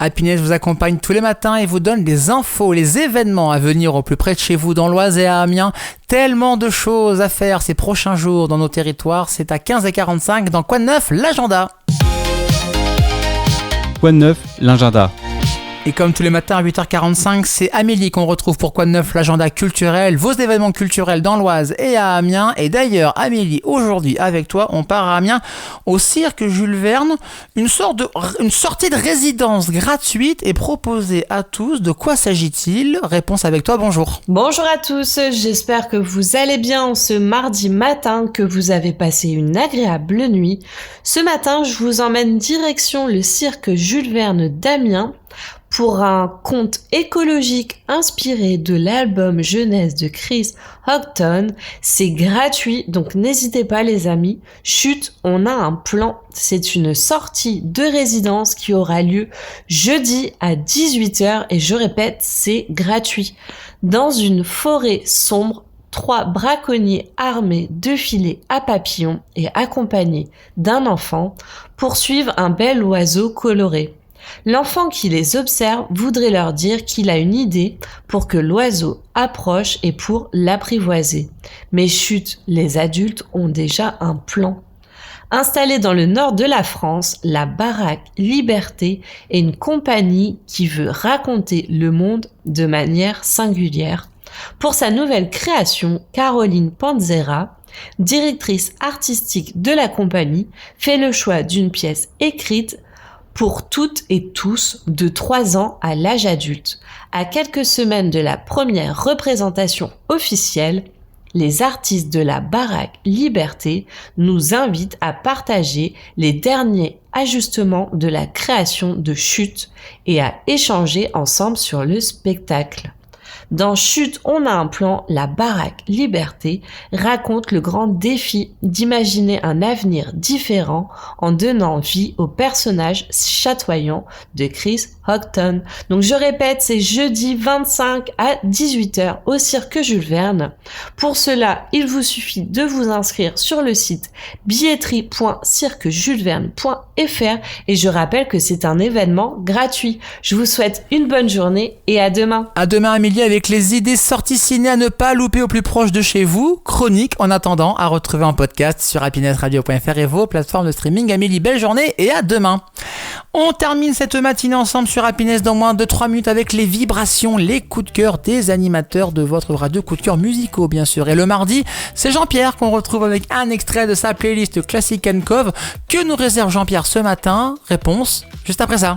Happiness vous accompagne tous les matins et vous donne des infos, les événements à venir au plus près de chez vous dans l'Oise et à Amiens. Tellement de choses à faire ces prochains jours dans nos territoires. C'est à 15h45 dans Quoi de neuf, l'agenda. Quoi de neuf, l'agenda. Et comme tous les matins à 8h45, c'est Amélie qu'on retrouve pour Quoi de neuf, l'agenda culturel, vos événements culturels dans l'Oise et à Amiens. Et d'ailleurs, Amélie, aujourd'hui avec toi, on part à Amiens au cirque Jules Verne. Une sortie de résidence gratuite est proposée à tous. De quoi s'agit-il ? Réponse avec toi, bonjour. Bonjour à tous, j'espère que vous allez bien ce mardi matin, que vous avez passé une agréable nuit. Ce matin, je vous emmène direction le cirque Jules Verne d'Amiens pour un conte écologique inspiré de l'album jeunesse de Chris Houghton. C'est gratuit, donc n'hésitez pas les amis. Chut, on a un plan. C'est une sortie de résidence qui aura lieu jeudi à 18h et je répète, c'est gratuit. Dans une forêt sombre, 3 braconniers armés de filets à papillons et accompagnés d'un enfant poursuivent un bel oiseau coloré. L'enfant qui les observe voudrait leur dire qu'il a une idée pour que l'oiseau approche et pour l'apprivoiser. Mais chut, les adultes ont déjà un plan. Installée dans le nord de la France, la Baraque Liberté est une compagnie qui veut raconter le monde de manière singulière. Pour sa nouvelle création, Caroline Panzera, directrice artistique de la compagnie, fait le choix d'une pièce écrite pour toutes et tous de 3 ans à l'âge adulte. À quelques semaines de la première représentation officielle, les artistes de la Baraque Liberté nous invitent à partager les derniers ajustements de la création de Chut et à échanger ensemble sur le spectacle. Dans Chut, on a un plan, la Baraque Liberté raconte le grand défi d'imaginer un avenir différent en donnant vie au personnage chatoyant de Chris Houghton. Donc je répète, c'est jeudi 25 à 18h au cirque Jules Verne. Pour cela, il vous suffit de vous inscrire sur le site billetterie.cirquejulesverne.fr et je rappelle que c'est un événement gratuit. Je vous souhaite une bonne journée et à demain. À demain Amélie avec les idées sorties ciné à ne pas louper au plus proche de chez vous. Chronique en attendant à retrouver en podcast sur happinessradio.fr et vos plateformes de streaming. Amélie, belle journée et à demain. On termine cette matinée ensemble sur Happiness dans moins de 3 minutes avec les vibrations, les coups de cœur des animateurs de votre radio, coups de cœur musicaux bien sûr. Et le mardi, c'est Jean-Pierre qu'on retrouve avec un extrait de sa playlist Classic & Cove. Que nous réserve Jean-Pierre ce matin ? Réponse juste après ça.